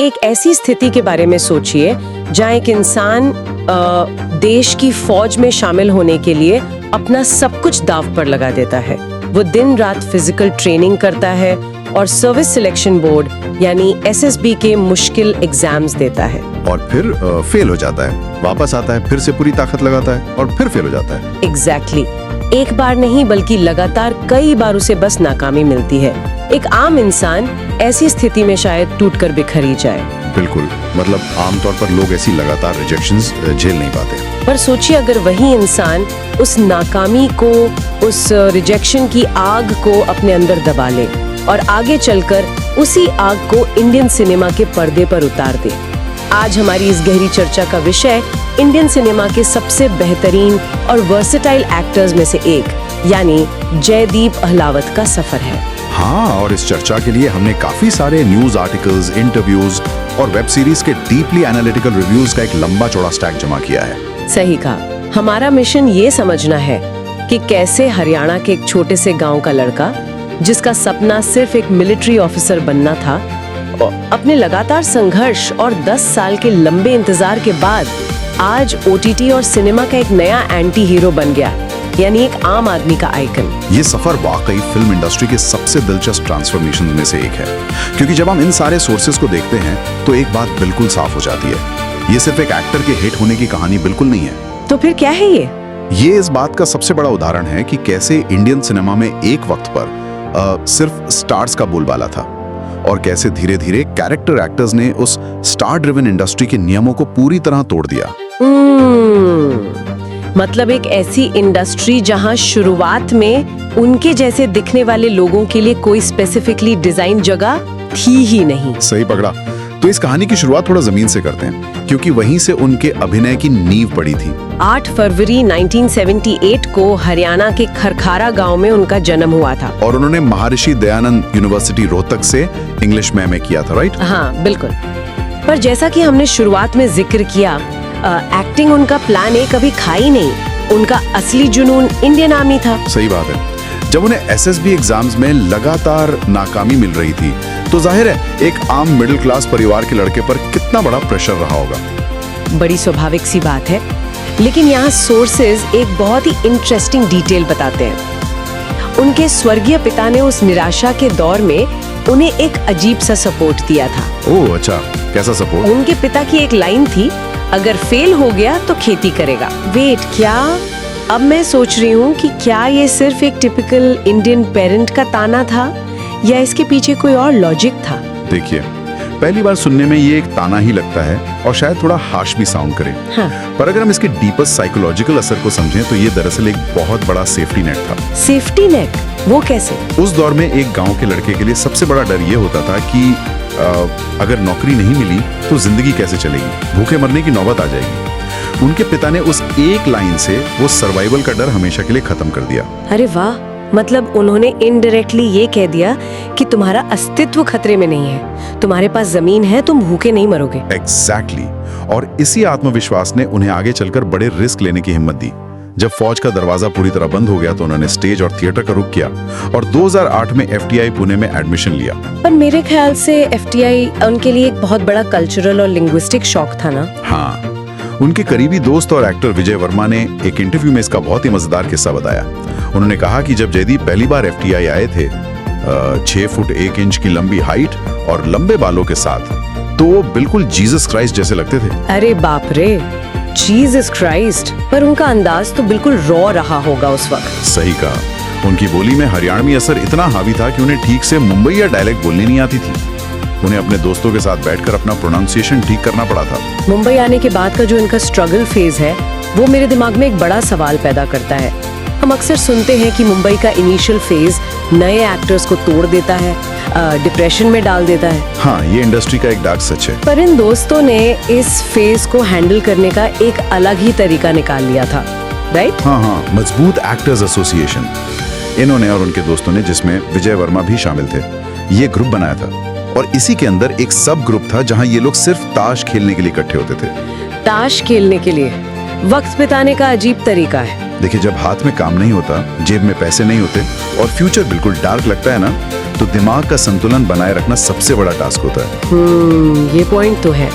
एक ऐसी स्थिति के बारे में सोचिए जहाँ एक इंसान देश की फौज में शामिल होने के लिए अपना सब कुछ दांव पर लगा देता है। वो दिन रात फिजिकल ट्रेनिंग करता है और सर्विस सिलेक्शन बोर्ड यानी एसएसबी के मुश्किल एग्जाम्स देता है और फिर फेल हो जाता है, वापस आता है, फिर से पूरी ताकत लगाता है और फिर फेल हो जाता है। एग्जैक्टली एक बार नहीं बल्कि लगातार कई बार उसे बस नाकामी मिलती है। एक आम इंसान ऐसी स्थिति में शायद टूटकर बिखर ही जाए। बिल्कुल, मतलब आमतौर पर लोग ऐसी लगातार रिजेक्शंस झेल नहीं पाते। पर सोचिए अगर वही इंसान उस नाकामी को, उस रिजेक्शन की आग को अपने अंदर दबा ले और आगे चलकर उसी आग को इंडियन सिनेमा के पर्दे पर उतार दे। आज हमारी इस गहरी चर्चा का विषय इंडियन सिनेमा के सबसे बेहतरीन और वर्सेटाइल एक्टर्स में से एक यानी जयदीप अहलावत का सफर है। हाँ, और इस चर्चा के लिए हमने काफी सारे न्यूज आर्टिकल्स, इंटरव्यूज और वेब सीरीज के डीपली एनालिटिकल रिव्यूज का एक लंबा चौड़ा स्टैक जमा किया है। सही कहा। हमारा मिशन ये समझना है कि कैसे हरियाणा के एक छोटे से गांव का लड़का जिसका सपना सिर्फ एक मिलिट्री ऑफिसर बनना था, अपने लगातार संघर्ष और 10 साल के लंबे इंतजार के बाद आज ओटीटी और सिनेमा का एक नया एंटी हीरो बन गया, यानी एक आम आदमी का आइकन। ये सफर वाकई फिल्म इंडस्ट्री के सबसे दिलचस्प ट्रांसफॉर्मेशन में से एक है, क्योंकि जब हम इन सारे सोर्सेज को देखते हैं तो एक बात बिल्कुल साफ हो जाती है, ये सिर्फ एक एक्टर के हिट होने की कहानी बिल्कुल नहीं है। तो फिर क्या है ये? ये इस बात का सबसे बड़ा उदाहरण है कि कैसे इंडियन सिनेमा में एक वक्त पर सिर्फ स्टार्स का बोलबाला था और कैसे धीरे धीरे कैरेक्टर एक्टर्स ने उस स्टार ड्रिवन इंडस्ट्री के नियमों को पूरी तरह तोड़ दिया। मतलब एक ऐसी इंडस्ट्री जहां शुरुआत में उनके जैसे दिखने वाले लोगों के लिए कोई स्पेसिफिकली डिजाइन जगह थी ही नहीं। सही पकड़ा। तो इस कहानी की शुरुआत थोड़ा जमीन से करते हैं, क्योंकि वहीं से उनके अभिनय की नींव पड़ी थी। 8 फरवरी 1978 को हरियाणा के खरखारा गांव में उनका जन्म हुआ था और उन्होंने महर्षि दयानंद यूनिवर्सिटी रोहतक से इंग्लिश में किया था, राइट? हाँ बिल्कुल। पर जैसा कि हमने शुरुआत में जिक्र किया, एक्टिंग उनका प्लान ए कभी खा ही नहीं। उनका असली जुनून इंडियन आर्मी था। सही बात है। जब उन्हें एसएसबी एग्जाम्स में लगातार नाकामी मिल रही थी तो जाहिर है एक आम मिडिल क्लास परिवार के लड़के पर कितना बड़ा प्रेशर रहा होगा। बड़ी स्वाभाविक सी बात है, लेकिन यहाँ सोर्सेज एक बहुत ही इंटरेस्टिंग डिटेल बताते हैं। उनके स्वर्गीय पिता ने उस निराशा के दौर में उन्हें एक अजीब सा सपोर्ट दिया था। ओह अच्छा, कैसा सपोर्ट? उनके पिता की एक लाइन थी, अगर फेल हो गया तो खेती करेगा। वेट, क्या? अब मैं सोच रही हूँ कि क्या ये सिर्फ एक टिपिकल इंडियन पेरेंट का ताना था या इसके पीछे कोई और लॉजिक था? देखिए, पहली बार सुनने में ये एक ताना ही लगता है और शायद थोड़ा हार्श भी साउंड करे। हाँ। पर अगर हम इसके डीपेस्ट साइकोलॉजिकल असर को समझें तो ये दरअसल एक बहुत बड़ा सेफ्टी नेट था। Safety net? वो कैसे? उस दौर में एक गांव के लड़के के लिए सबसे बड़ा डर ये होता था कि अगर नौकरी नहीं मिली तो जिंदगी कैसे चलेगी, भूखे मरने की नौबत आ जाएगी। उनके पिता ने उस एक लाइन से वो सर्वाइवल का डर हमेशा के लिए खत्म कर दिया। अरे वाह, मतलब उन्होंने इनडायरेक्टली ये कह दिया कि तुम्हारा अस्तित्व खतरे में नहीं है, तुम्हारे पास जमीन है, तुम भूखे नहीं मरोगे। एग्जैक्टली। और इसी आत्मविश्वास ने उन्हें आगे चलकर बड़े रिस्क लेने की हिम्मत दी। जब फौज का दरवाजा पूरी तरह बंद हो गया तो उन्होंने स्टेज और थिएटर का रुख किया और 2008 में एफटीआई पुणे में एडमिशन लिया। पर मेरे ख्याल से एफटीआई उनके लिए एक बहुत बड़ा कल्चरल और लिंग्विस्टिक शॉक था ना? हाँ, उनके करीबी दोस्त और एक्टर विजय वर्मा ने एक इंटरव्यू में इसका बहुत ही मजेदार किस्सा बताया। उन्होंने कहा कि जब जयदीप पहली बार एफटीआई आए थे 6 फुट 1 इंच की लंबी हाइट और लंबे बालों के साथ, तो वो बिल्कुल जीसस क्राइस्ट जैसे लगते थे। अरे बाप रे, जीसस क्राइस्ट। पर उनका अंदाज तो बिल्कुल रॉ रहा होगा उस वक्त। सही कहा। उनकी बोली में हरियाणवी असर इतना हावी था कि उन्हें ठीक से मुंबई या डायलेक्ट बोलनी नहीं आती थी। उन्हें अपने दोस्तों के साथ बैठकर अपना प्रोनाउंसिएशन ठीक करना पड़ा था। मुंबई आने के बाद का जो इनका स्ट्रगल फेज है वो मेरे दिमाग में एक बड़ा सवाल पैदा करता है। हम अक्सर सुनते हैं कि मुंबई का इनिशियल फेज नए एक्टर्स को तोड़ देता है, डिप्रेशन में डाल देता है। हाँ, ये इंडस्ट्री का एक डार्क सच है। पर इन दोस्तों ने इस फेज को हैंडल करने का एक अलग ही तरीका निकाल लिया था, राइट? हाँ, मजबूत एक्टर्स एसोसिएशन इन्होंने और उनके दोस्तों ने, जिसमें विजय वर्मा भी शामिल थे, ये ग्रुप बनाया था। और इसी के अंदर एक सब ग्रुप था जहां ये लोग सिर्फ ताश खेलने के लिए इकट्ठे होते थे। ताश खेलने के लिए? वक्त बिताने का अजीब तरीका है। देखिए, जब हाथ में काम नहीं होता, जेब में पैसे नहीं होते और फ्यूचर बिल्कुल डार्क लगता है ना, तो दिमाग का संतुलन बनाए रखना सबसे बड़ा टास्क होता है। ये पॉइंट तो है।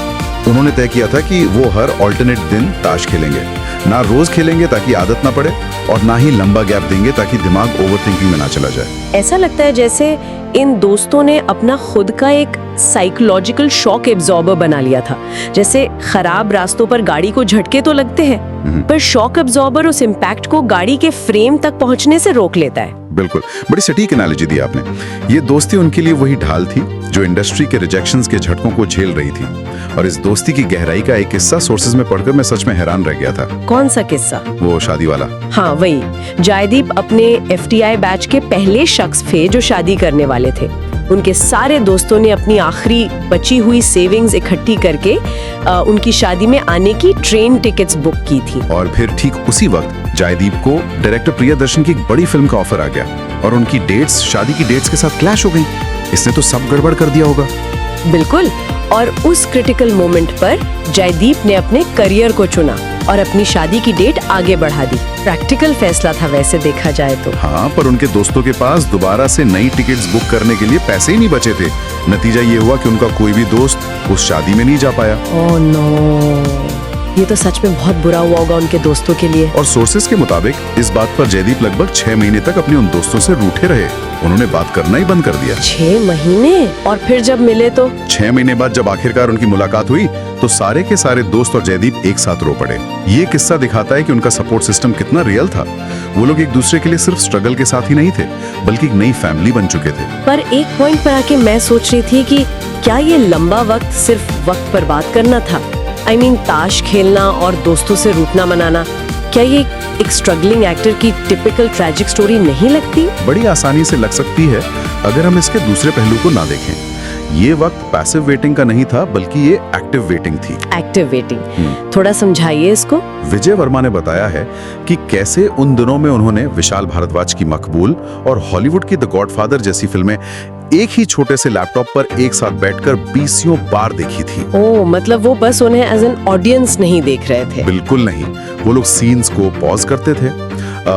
उन्होंने तय किया था कि वो हर ऑल्टरनेट दिन ताश खेलेंगे, ना रोज खेलेंगे ताकि आदत ना पड़े, और ना ही लंबा गैप देंगे ताकि दिमाग ओवरथिंकिंग में ना चला जाए। ऐसा लगता है जैसे इन दोस्तों ने अपना खुद का एक साइकोलॉजिकल शॉक एब्जॉर्बर बना लिया था। जैसे खराब रास्तों पर गाड़ी को झटके तो लगते हैं, पर शॉक एब्जॉर्बर उस इम्पैक्ट को गाड़ी के फ्रेम तक पहुंचने से रोक लेता है। बिल्कुल, बड़ी सटीक एनालॉजी दी आपने। ये दोस्ती उनके लिए वही ढाल थी जो इंडस्ट्री के रिजेक्शंस के झटकों को झेल रही थी। और इस दोस्ती की गहराई का एक किस्सा सोर्सेज में पढ़कर मैं सच में हैरान रह गया था। कौन सा किस्सा? वो शादी वाला। हाँ वही। जयदीप अपने FTI बैच के पहले शख्स थे जो शादी करने वाले थे। उनके सारे दोस्तों ने अपनी आखिरी बची हुई सेविंग्स इकट्ठी करके उनकी शादी में आने की ट्रेन टिकट्स बुक की थी। और फिर ठीक उसी वक्त जयदीप को डायरेक्टर प्रियदर्शन की एक बड़ी फिल्म का ऑफर आ गया और उनकी डेट्स शादी की डेट्स के साथ क्लैश हो गई। इसने तो सब गड़बड़ कर दिया होगा। बिल्कुल। और उस क्रिटिकल मोमेंट पर जयदीप ने अपने करियर को चुना और अपनी शादी की डेट आगे बढ़ा दी। प्रैक्टिकल फैसला था वैसे देखा जाए तो। हाँ, पर उनके दोस्तों के पास दोबारा से नई टिकट्स बुक करने के लिए पैसे ही नहीं बचे थे। नतीजा ये हुआ कि उनका कोई भी दोस्त उस शादी में नहीं जा पाया। ओह नो, ये तो सच में बहुत बुरा हुआ होगा उनके दोस्तों के लिए। और सोर्सेज के मुताबिक इस बात पर जयदीप लगभग 6 महीने तक अपने उन दोस्तों से रूठे रहे। उन्होंने बात करना ही बंद कर दिया। 6 महीने? और फिर जब मिले तो? 6 महीने बाद जब आखिरकार उनकी मुलाकात हुई तो सारे के सारे दोस्त और जयदीप एक साथ रो पड़े। ये किस्सा दिखाता है कि उनका सपोर्ट सिस्टम कितना रियल था। वो लोग एक दूसरे के लिए सिर्फ स्ट्रगल के साथ ही नहीं थे, बल्कि एक नई फैमिली बन चुके थे। पर एक पॉइंट पर आके मैं सोच रही थी कि क्या ये लंबा वक्त सिर्फ वक्त पर बात करना था? I mean, ताश खेलना और दोस्तों से रूठना मनाना, क्या ये एक स्ट्रगलिंग एक्टर की टिपिकल ट्रैजिक स्टोरी नहीं लगती? बड़ी आसानी से लग सकती है अगर हम इसके दूसरे पहलू को ना देखें। ये वक्त पैसिव वेटिंग का नहीं था, बल्कि ये एक्टिव वेटिंग थी। एक्टिव वेटिंग, थोड़ा समझाइए इसको। विजय वर्मा ने बताया है कि कैसे उन दिनों में उन्होंने विशाल भारद्वाज की मकबूल और हॉलीवुड की द गॉडफादर जैसी फिल्में एक ही छोटे से लैपटॉप पर एक साथ बैठकर 20 बार देखी थी। ओह, मतलब वो बस उन्हें एज एन ऑडियंस नहीं देख रहे थे? बिल्कुल नहीं। वो लोग सीन्स को पॉज करते थे,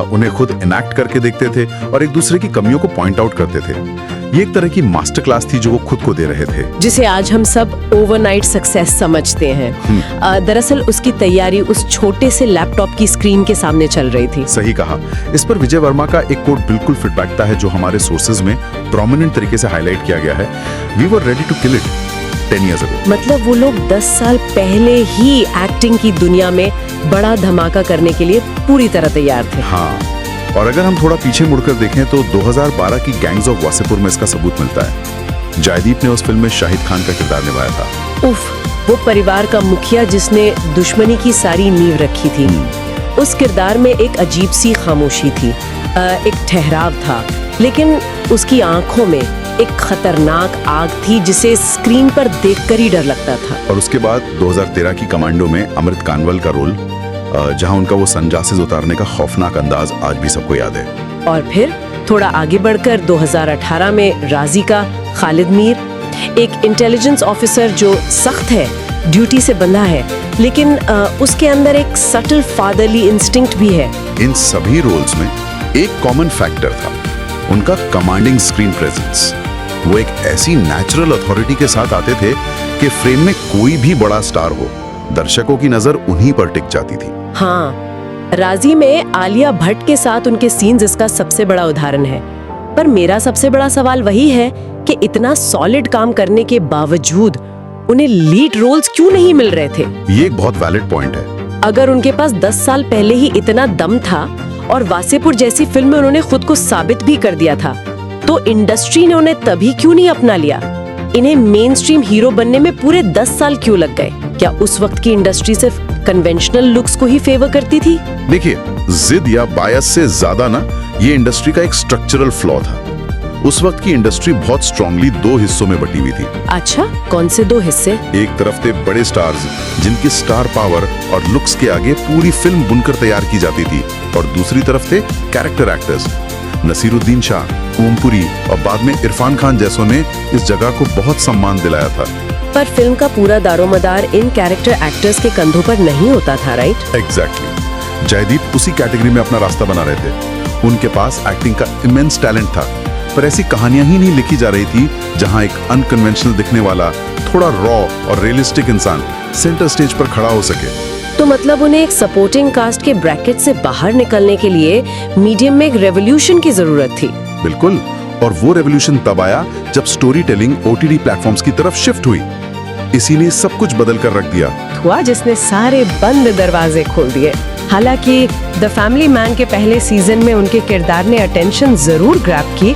उन्हें खुद इनैक्ट करके देखते थे और एक दूसरे की कमियों को पॉइंट आउट करते थे। ये एक तरह की मास्टर क्लास थी जो वो खुद को दे रहे थे, जिसे आज हम सब ओवरनाइट सक्सेस समझते हैं। दरअसल उसकी तैयारी उस छोटे से लैपटॉप की स्क्रीन के सामने चल रही थी। सही कहा। इस पर विजय वर्मा का एक कोट बिल्कुल फिट बैठता है जो हमारे सोर्सेज में प्रोमिनेंट तरीके से हाईलाइट किया गया है। We were ready to kill it 10 years ago। मतलब वो लोग 10 साल पहले ही एक्टिंग की दुनिया में बड़ा धमाका करने के लिए पूरी तरह तैयार थे। हाँ, और अगर हम थोड़ा पीछे मुड़कर देखें तो 2012 की गैंग्स ऑफ वासेपुर में इसका सबूत मिलता है। जयदीप ने उस फिल्म में शाहिद खान का किरदार निभाया था। उफ, वो परिवार का मुखिया जिसने दुश्मनी की सारी नींव रखी थी। उस किरदार में एक अजीब सी खामोशी थी, एक ठहराव था, लेकिन उसकी आंखों में एक खतरनाक आग थी जिसे स्क्रीन पर देखकर ही डर लगता था। और उसके बाद 2013 की कमांडो में अमृत कानवल का रोल, जहां उनका वो सनग्लासेस उतारने का खौफनाक अंदाज आज भी सबको याद है। और फिर थोड़ा आगे बढ़कर 2018 में राजी का खालिद मीर, एक इंटेलिजेंस ऑफिसर जो सख्त है, ड्यूटी से बंधा है, लेकिन उसके अंदर एक सटल फादरली इंस्टिंक्ट भी है। इन सभी रोल्स में एक कॉमन फैक्टर था, उनका कमांडिंग स्क्रीन प्रेजेंस। वो एक ऐसी नेचुरल अथॉरिटी के साथ आते थे कि फ्रेम में कोई भी बड़ा स्टार हो, दर्शकों की नजर उन्हीं पर टिक जाती थी। हाँ, राजी में आलिया भट्ट के साथ उनके सीन्स इसका सबसे बड़ा उदाहरण है। पर मेरा सबसे बड़ा सवाल वही है कि इतना सॉलिड काम करने के बावजूद उन्हें लीड रोल्स क्यों नहीं मिल रहे थे? ये एक बहुत वैलिड पॉइंट है। अगर उनके पास 10 साल पहले ही इतना दम था और वासेपुर जैसी फिल्म में उन्होंने खुद को साबित भी कर दिया था, तो इंडस्ट्री ने उन्हें तभी क्यों नहीं अपना लिया? इन्हें मेन स्ट्रीम हीरो बनने में पूरे 10 साल क्यों लग गए? क्या उस वक्त की इंडस्ट्री सिर्फ कन्वेंशनल लुक्स को ही फेवर करती थी? देखिए, जिद या बायस से ज्यादा ना, ये इंडस्ट्री का एक स्ट्रक्चरल फ्लॉ था। उस वक्त की इंडस्ट्री बहुत स्ट्रांगली 2 हिस्सों में बटी हुई थी। अच्छा, कौन से 2 हिस्से? एक तरफ थे बड़े स्टार्स जिनकी स्टार पावर और लुक्स के आगे पूरी फिल्म बुनकर तैयार की जाती थी, और दूसरी तरफ थे कैरेक्टर एक्टर्स, नसीरुद्दीन शाह, ओमपुरी और बाद में इरफान खान जैसों ने इस जगह को बहुत सम्मान दिलाया था। पर फिल्म का पूरा दारोमदार इन कैरेक्टर एक्टर्स के कंधों पर नहीं होता था, राइट? एग्जैक्टली। जयदीप उसी कैटेगरी में अपना रास्ता बना रहे थे। उनके पास एक्टिंग का इमेंस टैलेंट था, पर ऐसी कहानियां ही नहीं लिखी जा रही थी जहां एक अनकन्वेंशनल दिखने वाला थोड़ा रॉ और रियलिस्टिक इंसान सेंटर स्टेज पर खड़ा हो सके। तो मतलब उन्हें एक सपोर्टिंग कास्ट के ब्रैकेट से बाहर निकलने के लिए मीडियम में एक रेवोल्यूशन की जरूरत थी। बिल्कुल, और वो रेवोल्यूशन तब आया जब स्टोरी टेलिंग ओटीटी प्लेटफॉर्म्स की तरफ शिफ्ट हुई। इसी ने सब कुछ बदल कर रख दिया हुआ, जिसने सारे बंद दरवाजे खोल दिए। हालांकि द फैमिली मैन के पहले सीजन में उनके किरदार ने अटेंशन जरूर ग्रैब की,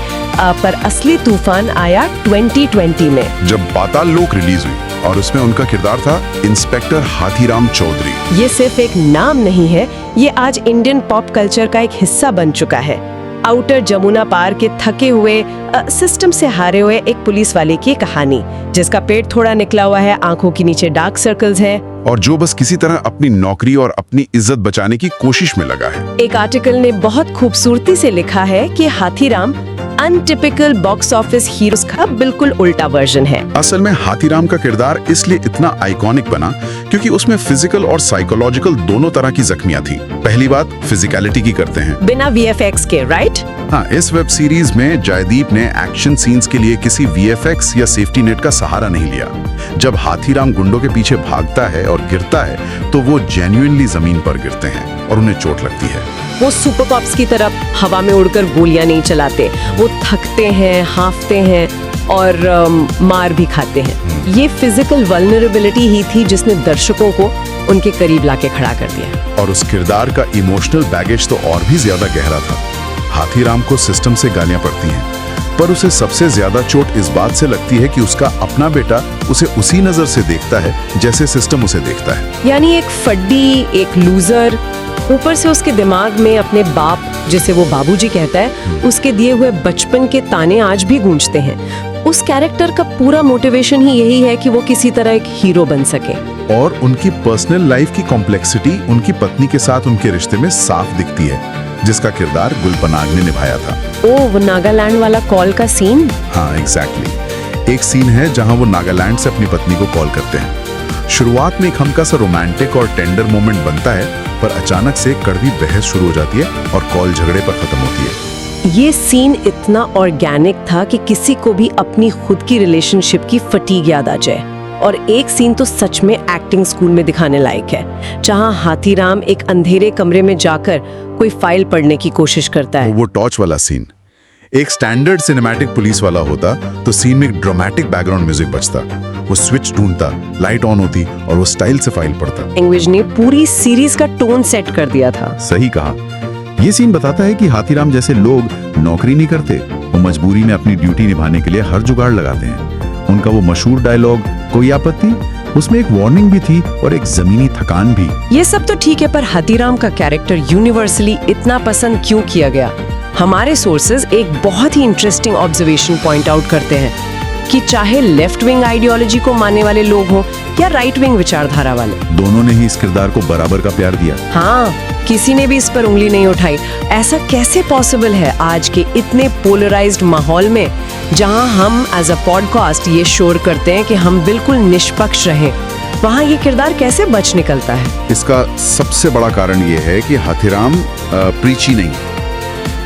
पर असली तूफान आया 2020 में, जब पाताल लोक रिलीज हुई और उसमें उनका किरदार था इंस्पेक्टर हाथीराम चौधरी। ये सिर्फ एक नाम नहीं है, ये आज इंडियन पॉप कल्चर का एक हिस्सा बन चुका है। आउटर जमुना पार के थके हुए, सिस्टम से हारे हुए एक पुलिस वाले की कहानी, जिसका पेट थोड़ा निकला हुआ है, आंखों के नीचे डार्क सर्कल्स हैं, और जो बस किसी तरह अपनी नौकरी और अपनी इज्जत बचाने की कोशिश में लगा है। एक आर्टिकल ने बहुत खूबसूरती से लिखा है कि हाथीराम अनटिपिकल बॉक्स ऑफिस हीरोज का बिल्कुल उल्टा वर्जन है। असल में हाथीराम का किरदार इसलिए इतना आइकॉनिक बना क्योंकि उसमें फिजिकल और साइकोलॉजिकल दोनों तरह की जख्मियां थी। पहली बात फिजिकलिटी की करते हैं, बिना वीएफएक्स के, राइट? हाँ, इस वेब सीरीज में जयदीप ने एक्शन सीन्स के लिए किसी वीएफएक्स या सेफ्टी नेट का सहारा नहीं लिया। जब हाथीराम गुंडों के पीछे भागता है और गिरता है तो वो जेन्युइनली जमीन पर गिरते हैं और उन्हें चोट लगती है। वो सुपर कॉप्स की तरह हवा में उड़कर गोलियां नहीं चलाते, वो थकते हैं, हांफते हैं और मार भी खाते हैं। ये फिजिकल वल्नरेबिलिटी ही थी जिसने दर्शकों को उनके करीब लाके खड़ा कर दिया। और उस किरदार का इमोशनल बैगेज तो और भी ज्यादा गहरा था। हाथीराम को सिस्टम से गालियां पड़ती हैं, पर उसे सबसे ज्यादा चोट इस बात से लगती है कि उसका अपना बेटा उसे उसी नजर से देखता है जैसे सिस्टम उसे देखता है। यानी एक फड्डी, एक लूजर, ऊपर से उसके दिमाग में अपने बाप, जिसे वो बाबूजी कहता है, उसके दिए हुए बचपन के ताने आज भी गूंजते हैं। उस कैरेक्टर का पूरा मोटिवेशन ही यही है कि वो किसी तरह एक हीरो बन सके। और उनकी पर्सनल लाइफ की कॉम्प्लेक्सिटी उनकी पत्नी के साथ उनके रिश्ते में साफ दिखती है, जिसका किरदार गुलपनाग ने निभाया था। ओह, वो नागालैंड वाला कॉल का सीन? हाँ, एग्जैक्टली। एक सीन है जहां वो नागालैंड से अपनी पत्नी को कॉल करते हैं। शुरुआत में एक हल्का सा रोमांटिक और टेंडर मोमेंट बनता है, पर अचानक से कड़वी बहस शुरू हो जाती है और कॉल झगड़े पर खत्म होती है। ये सीन इतना ऑर्गेनिक था कि किसी को भी अपनी खुद की रिलेशनशिप की फटीग याद आ जाए। और एक सीन तो सच में एक्टिंग स्कूल में दिखाने लायक है, जहां हाथीराम एक अंधेरे कमरे में जाकर कोई फाइल पढ़ने की कोशिश करता है। वो टॉर्च वाला सीन, एक स्टैंडर्ड सिनेमैटिक पुलिस वाला होता तो सीन में एक ड्रामेटिक बैकग्राउंड म्यूजिक बजता, वो स्विच ढूंढता, लाइट ऑन होती और वो स्टाइल से फाइल पढ़ता। लैंग्वेज ने पूरी सीरीज का टोन सेट कर दिया था। सही कहा। ये सीन बताता है कि हाथीराम जैसे लोग नौकरी नहीं करते, वो मजबूरी में अपनी ड्यूटी निभाने के लिए हर जुगाड़ लगाते हैं। उनका वो मशहूर डायलॉग, कोई आपत्ति, उसमें एक वार्निंग भी थी और एक जमीनी थकान भी। ये सब तो ठीक है, पर हाथीराम का कैरेक्टर यूनिवर्सली इतना पसंद क्यों किया गया? हमारे सोर्सेज एक बहुत ही इंटरेस्टिंग ऑब्जर्वेशन पॉइंट आउट करते हैं कि चाहे लेफ्ट विंग आइडियोलॉजी को मानने वाले लोग हों या राइट विंग विचारधारा वाले, दोनों ने ही इस किरदार को बराबर का प्यार दिया। हाँ, किसी ने भी इस पर उंगली नहीं उठाई। ऐसा कैसे पॉसिबल है आज के इतने पोलराइज्ड माहौल में, जहां हम एज अ पॉडकास्ट ये शोर करते हैं कि हम बिल्कुल निष्पक्ष रहें, वहां ये किरदार कैसे बच निकलता है? इसका सबसे बड़ा कारण ये है कि हाथीराम प्रीची नहीं,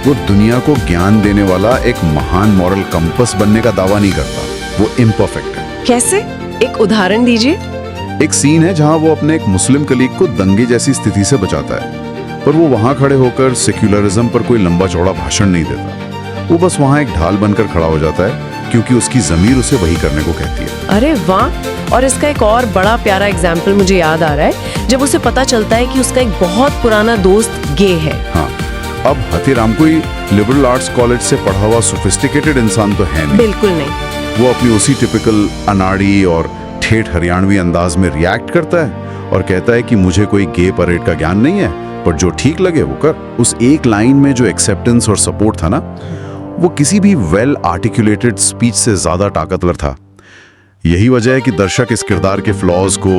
वो दुनिया को ज्ञान देने वाला एक महान मॉरल कंपस बनने का दावा नहीं करता, वो इम्परफेक्ट है। कैसे? एक उदाहरण दीजिए। एक सीन है जहां वो अपने एक मुस्लिम कलीग को दंगे जैसी स्थिति से बचाता है, पर वो वहां खड़े होकर सेक्युलरिज्म पर कोई लंबा चौड़ा भाषण नहीं देता। वो बस वहां एक ढाल बनकर खड़ा हो जाता है क्योंकि उसकी जमीर उसे वही करने को कहती है। अरे वाह! और इसका एक और बड़ा प्यारा एग्जाम्पल मुझे याद आ रहा है, जब उसे पता चलता है कि उसका एक बहुत पुराना दोस्त गे है। हाँ, अब हाथीराम कोई लिबरल आर्ट्स कॉलेज से पढ़ा हुआ सोफिस्टिकेटेड इंसान तो है नहीं। बिल्कुल नहीं। वो अपनी उसी टिपिकल अनाड़ी और ठेठ हरियाणवी अंदाज में रिएक्ट करता है और कहता है कि मुझे कोई गे परेड का ज्ञान नहीं है, पर जो ठीक लगे वो कर। उस एक लाइन में जो एक्सेप्टेंस और सपोर्ट था ना, वो किसी भी वेल आर्टिकुलेटेड स्पीच से ज्यादा ताकतवर था। यही वजह है कि दर्शक इस किरदार के फ्लॉज को,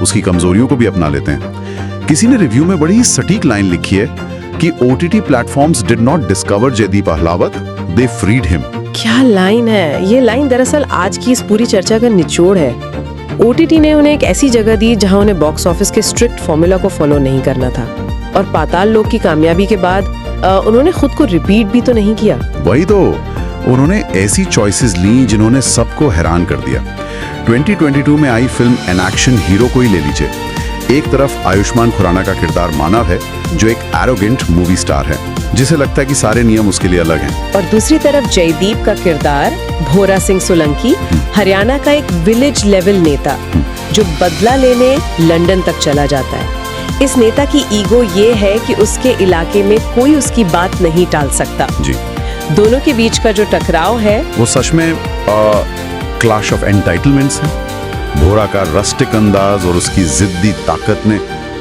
उसकी कमजोरियों को भी अपना लेते हैं। किसी ने रिव्यू में बड़ी सटीक लाइन लिखी है कि OTT platforms did not discover Jaideep Ahlawat, they freed him. क्या लाइन है! ये लाइन दरअसल आज की इस पूरी चर्चा का निचोड़ है। OTT ने उन्हें एक ऐसी जगह दी जहां उन्हें बॉक्स ऑफिस के स्ट्रिक्ट फॉर्मूला को फॉलो नहीं करना था, और पाताल लोक की कामयाबी के बाद उन्होंने खुद को रिपीट भी तो नहीं किया। वही तो, उन्होंने ऐसी चॉइसेस ली जिन्होंने सबको हैरान कर दिया। 2022 में आई फिल्म एन एक्शन हीरो को ही ले लीजिए। एक तरफ आयुष्मान खुराना का किरदार मानव है, जो एक एरोगेंट मूवी स्टार है, जिसे लगता है कि सारे नियम उसके लिए अलग हैं। और दूसरी तरफ जयदीप का किरदार भोरा सिंह सोलंकी, हरियाणा का एक विलेज लेवल नेता जो बदला लेने लंदन तक चला जाता है। इस नेता की ईगो ये है कि उसके इलाके में कोई उसकी बात नहीं टाल सकता। जी, दोनों के बीच का जो टकराव है वो सच में क्लैश ऑफ एंटाइटलमेंट्स है। भोरा का रस्टिक अंदाज और उसकी जिद्दी ताकत ने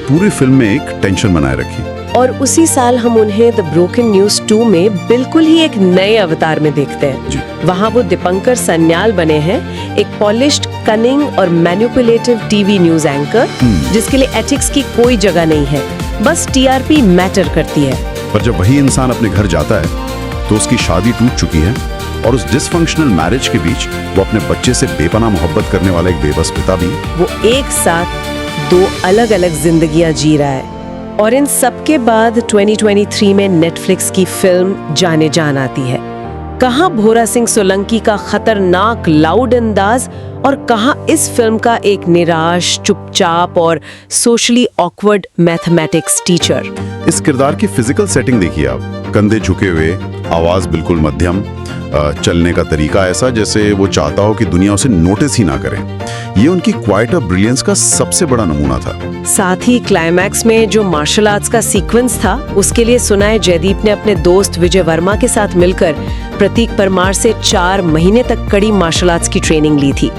पूरी फिल्म में एक टेंशन बनाए रखी। और उसी साल हम उन्हें द ब्रोकन न्यूज 2 में बिल्कुल ही एक नए अवतार में देखते हैं। जी। वहाँ वो दीपंकर सन्याल बने हैं, एक पॉलिश्ड, कनिंग और मैनिपुलेटिव टीवी न्यूज एंकर, जिसके लिए एथिक्स की कोई जगह नहीं है, बस टीआरपी मैटर करती है। पर जब वही इंसान अपने घर जाता है तो उसकी शादी टूट चुकी है, और उस डिसफंक्शनल मैरिज के बीच वो अपने बच्चे से बेपनाह मोहब्बत करने वाला एक बेबस पिता भी। वो एक साथ दो अलग अलग जिंदगियां जी रहा है। और इन सब के बाद 2023 में नेटफ्लिक्स की फिल्म जाने जान आती है। कहाँ भोरा सिंह सोलंकी का खतरनाक लाउड अंदाज और कहाँ इस फिल्म का एक निराश, चुपचाप और सोशली ऑकवर्ड मैथमेटिक्स टीचर। इस किरदार की फिजिकल सेटिंग देखिए आप। कंधे झुके हुए, आवाज बिल्कुल मध्यम, चलने का तरीका ऐसा जैसे वो चाहता हो कि दुनिया उसे नोटिस ही ना करे। ये उनकी क्वाइटर ब्रिलियंस का सबसे बड़ा नमूना था। साथ ही क्लाइमैक्स में जो मार्शल आर्ट्स का सीक्वेंस था, उसके लिए सुना है जयदीप ने अपने दोस्त विजय वर्मा के साथ मिलकर प्रतीक परमार से 4 महीने तक कड़ी मार्शल आर्ट्स की ट्रेनिंग ली थी।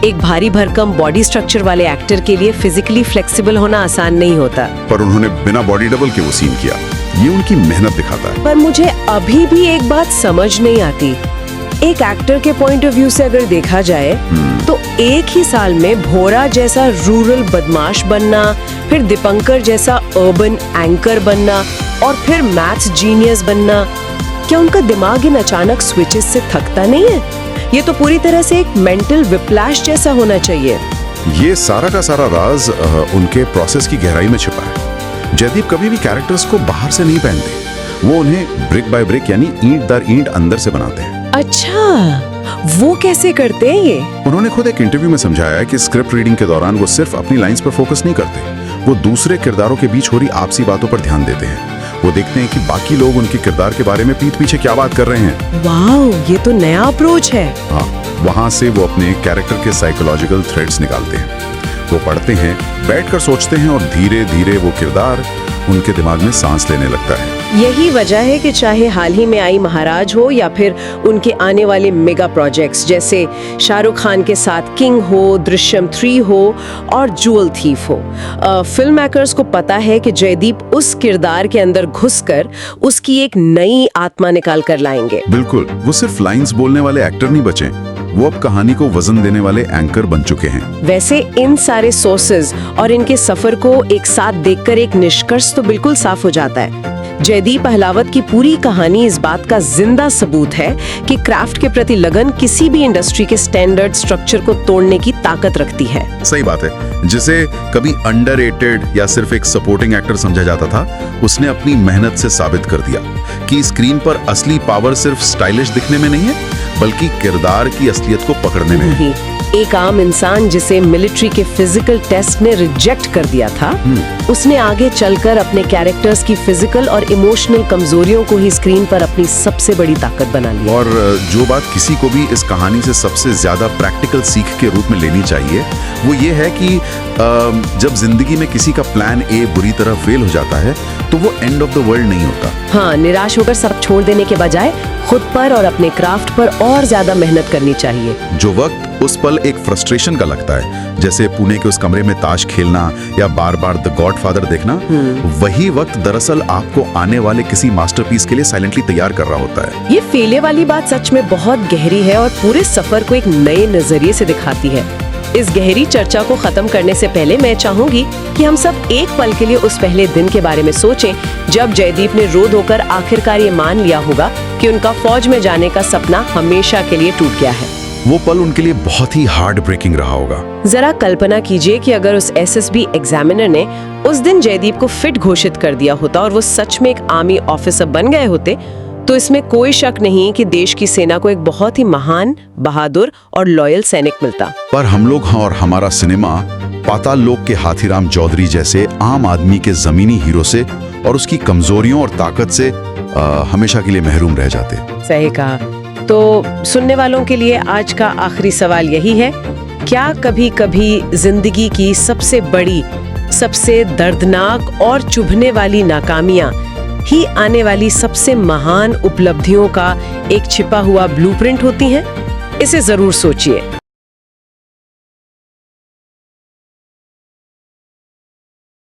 एक भारी भरकम बॉडी स्ट्रक्चर वाले एक्टर के लिए फिजिकली फ्लेक्सिबल होना आसान नहीं होता। पर उन्होंने बिना बॉडी डबल के वो सीन किया। ये उनकी मेहनत दिखाता है। पर मुझे अभी भी एक बात समझ नहीं आती। एक एक्टर के पॉइंट ऑफ व्यू से अगर देखा जाए तो एक ही साल में भोरा जैसा रूरल बदमाश बनना, फिर दीपंकर जैसा अर्बन एंकर बनना और फिर मैथ्स जीनियस बनना, क्या उनका दिमाग इन अचानक स्विचेस से थकता नहीं है? ये तो पूरी तरह से एक मेंटल विप्लैश जैसा होना चाहिए। ये सारा का सारा राज उनके प्रोसेस की गहराई में छिपा है। जयदीप कभी भी कैरेक्टर्स को बाहर से नहीं पहनते, वो उन्हें ब्रिक बाय ब्रिक यानी ईंट दर ईंट अंदर से बनाते हैं। अच्छा, वो कैसे करते हैं ये? उन्होंने खुद एक इंटरव्यू में समझाया है कि स्क्रिप्ट रीडिंग के दौरान वो सिर्फ अपनी लाइंस पर फोकस नहीं करते, वो दूसरे किरदारों के बीच हो रही आपसी बातों पर ध्यान देते हैं। वो देखते हैं कि बाकी लोग उनके किरदार के बारे में पीठ पीछे क्या बात कर रहे हैं। वाओ, ये तो नया अप्रोच है। हाँ, वहां से वो अपने कैरेक्टर के साइकोलॉजिकल थ्रेड्स निकालते हैं। वो पढ़ते हैं, बैठकर सोचते हैं और धीरे धीरे वो किरदार उनके दिमाग में सांस लेने लगता है। यही वजह है कि चाहे हाल ही में आई महाराज हो या फिर उनके आने वाले मेगा प्रोजेक्ट्स जैसे शाहरुख खान के साथ किंग हो, दृश्यम 3 हो और जूअल थीफ हो, फिल्म मेकर्स को पता है कि जयदीप उस किरदार के अंदर घुसकर उसकी एक नई आत्मा निकाल कर लाएंगे। बिल्कुल, वो सिर्फ लाइंस बोलने वाले एक्टर नहीं बचे, वो अब कहानी को वजन देने वाले एंकर बन चुके हैं। वैसे इन सारे सोर्सेज और इनके सफर को एक साथ देखकर एक निष्कर्ष तो बिल्कुल साफ हो जाता है। जयदीप अहलावत की पूरी कहानी इस बात का जिंदा सबूत है कि क्राफ्ट के प्रति लगन किसी भी इंडस्ट्री के स्टैंडर्ड स्ट्रक्चर को तोड़ने की ताकत रखती है। सही बात है। जिसे कभी अंडररेटेड या सिर्फ एक सपोर्टिंग एक्टर समझा जाता था, उसने अपनी मेहनत से साबित कर दिया कि स्क्रीन पर असली पावर सिर्फ स्टाइलिश दिखने में नहीं है, बल्कि किरदार की असलियत को पकड़ने में है। एक आम इंसान जिसे मिलिट्री के फिजिकल टेस्ट ने रिजेक्ट कर दिया था, उसने आगे चलकर अपने कैरेक्टर्स की फिजिकल और इमोशनल कमजोरियों को ही स्क्रीन पर अपनी सबसे बड़ी ताकत बना लिया। और जो बात किसी को भी इस कहानी से सबसे ज्यादा प्रैक्टिकल सीख के रूप में लेनी चाहिए, वो ये है कि जब जिंदगी में किसी का प्लान ए बुरी तरह फेल हो जाता है, तो वो एंड ऑफ द वर्ल्ड नहीं होता। हाँ, निराश होकर सब छोड़ देने के बजाय खुद पर और अपने क्राफ्ट पर और ज्यादा मेहनत करनी चाहिए। जो वक्त उस पल एक फ्रस्ट्रेशन का लगता है, जैसे पुणे के उस कमरे में ताश खेलना या बार बार द गॉडफादर देखना, वही वक्त दरअसल आपको आने वाले किसी मास्टरपीस के लिए साइलेंटली तैयार कर रहा होता है। ये फेलियर वाली बात सच में बहुत गहरी है और पूरे सफर को एक नए नजरिए से दिखाती है। इस गहरी चर्चा को खत्म करने से पहले मैं चाहूंगी कि हम सब एक पल के लिए उस पहले दिन के बारे में सोचें जब जयदीप ने रो धोकर आखिरकार ये मान लिया होगा कि उनका फौज में जाने का सपना हमेशा के लिए टूट गया है। वो पल उनके लिए बहुत ही हार्ट ब्रेकिंग रहा होगा। जरा कल्पना कीजिए कि अगर उस एसएसबी एग्जामिनर ने उस दिन जयदीप को फिट घोषित कर दिया होता और वो सच में एक आर्मी ऑफिसर बन गए होते, तो इसमें कोई शक नहीं कि देश की सेना को एक बहुत ही महान, बहादुर और लॉयल सैनिक मिलता। पर हम लोग और हमारा सिनेमा पाताल लोक के हाथीराम चौधरी जैसे आम आदमी के जमीनी हीरो से और उसकी कमजोरियों और ताकत से हमेशा के लिए महरूम रह जाते। सही कहा। तो सुनने वालों के लिए आज का आखिरी सवाल यही है, क्या कभी कभी जिंदगी की सबसे बड़ी, सबसे दर्दनाक और चुभने वाली नाकामियां ही आने वाली सबसे महान उपलब्धियों का एक छिपा हुआ ब्लूप्रिंट होती हैं? इसे जरूर सोचिए।